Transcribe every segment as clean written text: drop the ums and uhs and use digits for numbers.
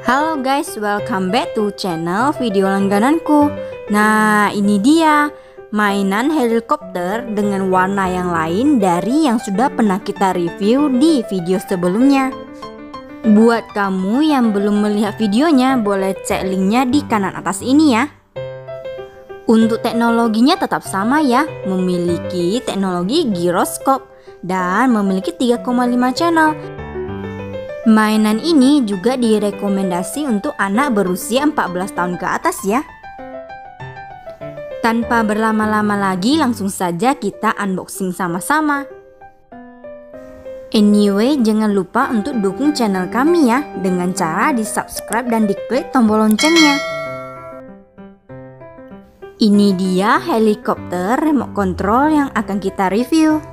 Halo guys, welcome back to channel video langgananku. Nah, ini dia mainan helikopter dengan warna yang lain dari yang sudah pernah kita review di video sebelumnya. Buat kamu yang belum melihat videonya, boleh cek linknya di kanan atas ini ya. Untuk teknologinya tetap sama ya, memiliki teknologi giroskop dan memiliki 3,5 channel. Mainan ini juga direkomendasi untuk anak berusia 14 tahun ke atas ya. Tanpa berlama-lama lagi, langsung saja kita unboxing sama-sama. Anyway, jangan lupa untuk dukung channel kami ya, dengan cara di subscribe dan diklik tombol loncengnya. Ini dia helikopter remote control yang akan kita review.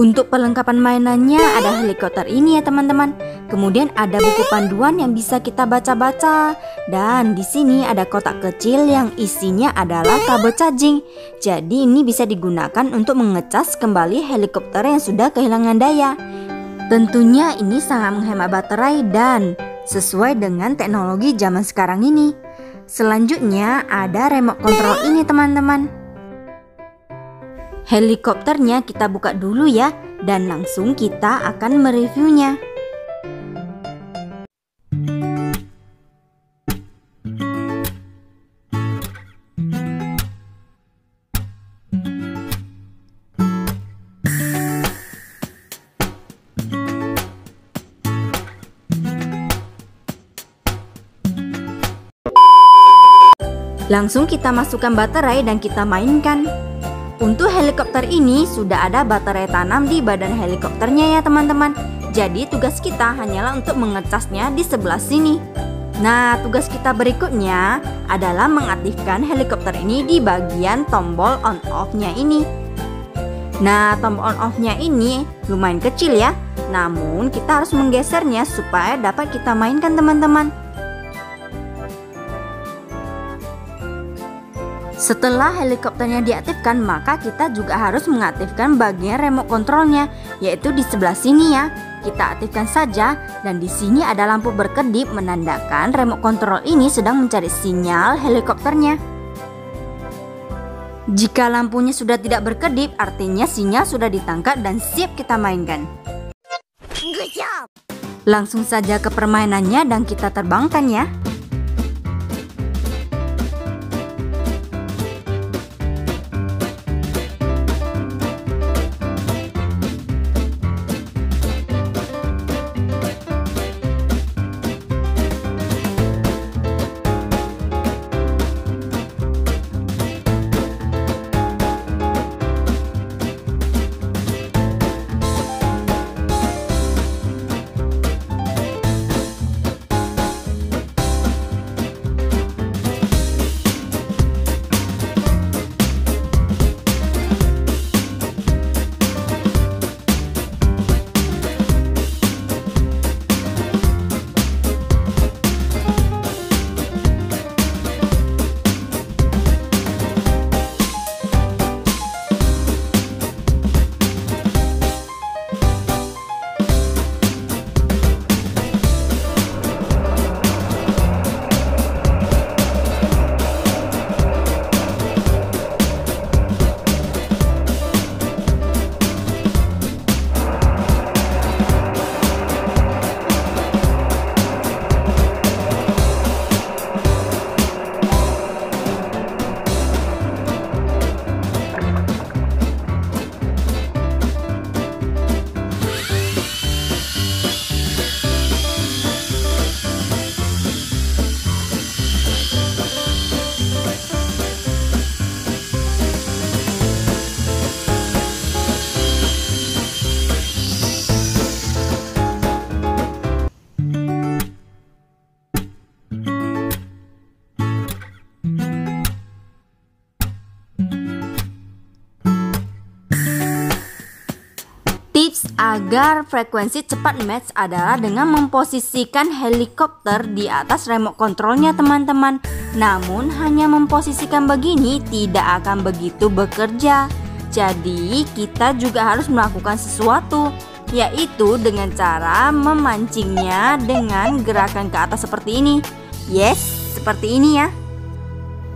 Untuk perlengkapan mainannya ada helikopter ini ya teman-teman. Kemudian ada buku panduan yang bisa kita baca-baca. Dan di sini ada kotak kecil yang isinya adalah kabel charging. Jadi ini bisa digunakan untuk mengecas kembali helikopter yang sudah kehilangan daya. Tentunya ini sangat menghemat baterai dan sesuai dengan teknologi zaman sekarang ini. Selanjutnya ada remote control ini teman-teman. Helikopternya kita buka dulu ya, dan langsung kita akan mereviewnya. Langsung kita masukkan baterai dan kita mainkan. Untuk helikopter ini sudah ada baterai tanam di badan helikopternya ya teman-teman. Jadi tugas kita hanyalah untuk mengecasnya di sebelah sini. Nah, tugas kita berikutnya adalah mengaktifkan helikopter ini di bagian tombol on off-nya ini. Nah, tombol on off-nya ini lumayan kecil ya. Namun kita harus menggesernya supaya dapat kita mainkan teman-teman. Setelah helikopternya diaktifkan, maka kita juga harus mengaktifkan bagian remote controlnya, yaitu di sebelah sini ya. Kita aktifkan saja, dan di sini ada lampu berkedip menandakan remote control ini sedang mencari sinyal helikopternya. Jika lampunya sudah tidak berkedip, artinya sinyal sudah ditangkap dan siap kita mainkan. Langsung saja ke permainannya dan kita terbangkan ya. Tips agar frekuensi cepat match adalah dengan memposisikan helikopter di atas remote controlnya teman-teman. Namun hanya memposisikan begini tidak akan begitu bekerja. Jadi kita juga harus melakukan sesuatu. yaitu dengan cara memancingnya dengan gerakan ke atas seperti ini. Yes, seperti ini ya.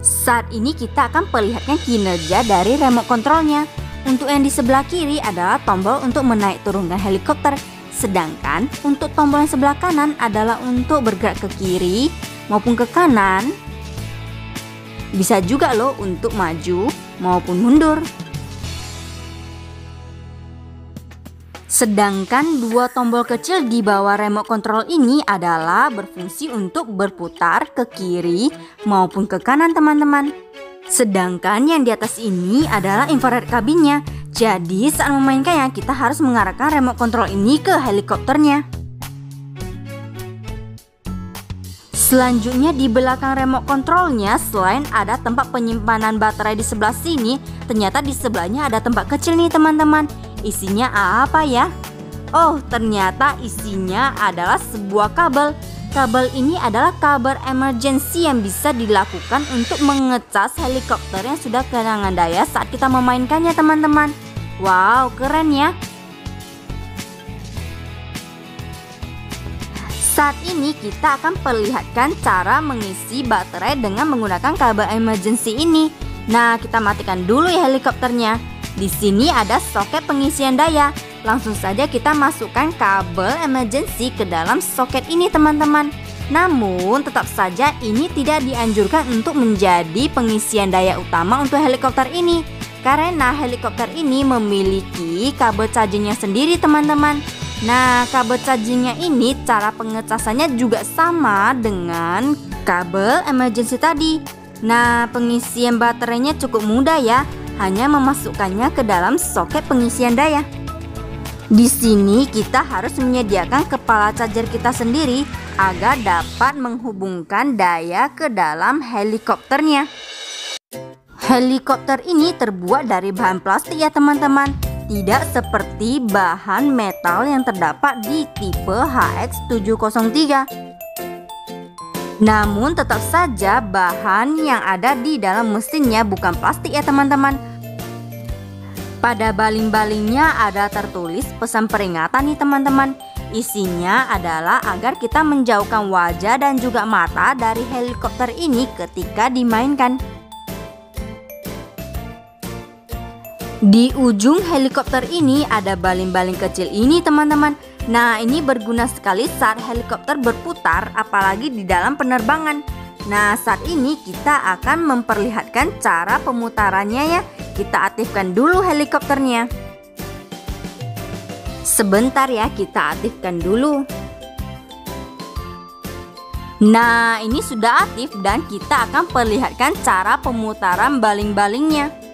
Saat ini kita akan perlihatkan kinerja dari remote controlnya. Untuk yang di sebelah kiri adalah tombol untuk menaik turunkan helikopter, sedangkan untuk tombol yang sebelah kanan adalah untuk bergerak ke kiri maupun ke kanan. Bisa juga loh untuk maju maupun mundur. Sedangkan dua tombol kecil di bawah remote control ini adalah berfungsi untuk berputar ke kiri maupun ke kanan teman-teman. Sedangkan yang di atas ini adalah infrared kabinnya. Jadi saat memainkannya kita harus mengarahkan remote control ini ke helikopternya. Selanjutnya di belakang remote controlnya, selain ada tempat penyimpanan baterai di sebelah sini, ternyata di sebelahnya ada tempat kecil nih teman-teman. Isinya apa ya? Oh, ternyata isinya adalah sebuah kabel. Kabel ini adalah kabel emergency yang bisa dilakukan untuk mengecas helikopter yang sudah kehilangan daya saat kita memainkannya teman-teman. Wow, keren ya. Saat ini kita akan perlihatkan cara mengisi baterai dengan menggunakan kabel emergency ini. Nah, kita matikan dulu ya helikopternya. Di sini ada soket pengisian daya. Langsung saja kita masukkan kabel emergency ke dalam soket ini teman-teman. Namun tetap saja ini tidak dianjurkan untuk menjadi pengisian daya utama untuk helikopter ini, karena helikopter ini memiliki kabel chargingnya sendiri teman-teman. Nah, kabel chargingnya ini cara pengecasannya juga sama dengan kabel emergency tadi. Nah, pengisian baterainya cukup mudah ya. Hanya memasukkannya ke dalam soket pengisian daya. Di sini kita harus menyediakan kepala charger kita sendiri agar dapat menghubungkan daya ke dalam helikopternya. Helikopter ini terbuat dari bahan plastik ya teman-teman. Tidak seperti bahan metal yang terdapat di tipe HX703. Namun tetap saja bahan yang ada di dalam mesinnya bukan plastik ya teman-teman. Pada baling-balingnya ada tertulis pesan peringatan nih teman-teman. Isinya adalah agar kita menjauhkan wajah dan juga mata dari helikopter ini ketika dimainkan. Di ujung helikopter ini ada baling-baling kecil ini teman-teman. Nah, ini berguna sekali saat helikopter berputar, apalagi di dalam penerbangan. Nah, saat ini kita akan memperlihatkan cara pemutarannya ya. Kita aktifkan dulu helikopternya. Sebentar ya, kita aktifkan dulu. Nah, ini sudah aktif dan kita akan perlihatkan cara pemutaran baling-balingnya.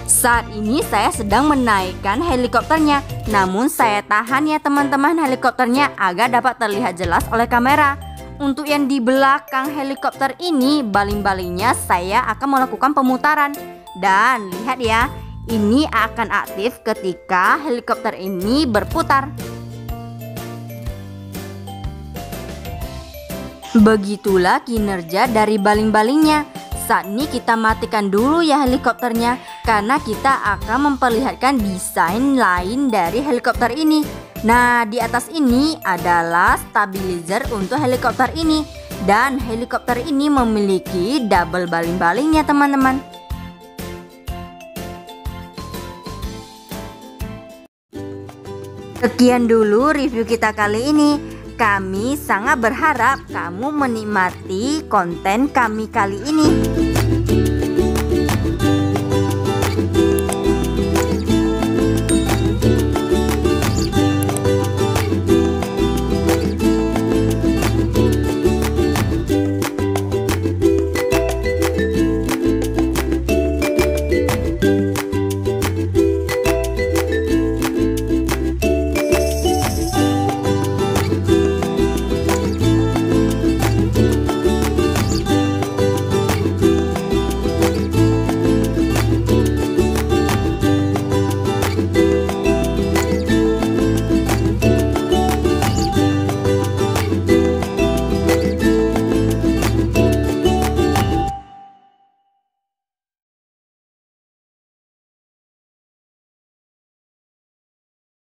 Saat ini saya sedang menaikkan helikopternya, namun saya tahan ya teman-teman helikopternya agar dapat terlihat jelas oleh kamera. Untuk yang di belakang helikopter ini, baling-balingnya saya akan melakukan pemutaran. Dan lihat ya, ini akan aktif ketika helikopter ini berputar. Begitulah kinerja dari baling-balingnya. Saat ini kita matikan dulu ya helikopternya, karena kita akan memperlihatkan desain lain dari helikopter ini. Nah, di atas ini adalah stabilizer untuk helikopter ini. Dan helikopter ini memiliki double baling-balingnya teman-teman. Sekian dulu review kita kali ini. Kami sangat berharap kamu menikmati konten kami kali ini.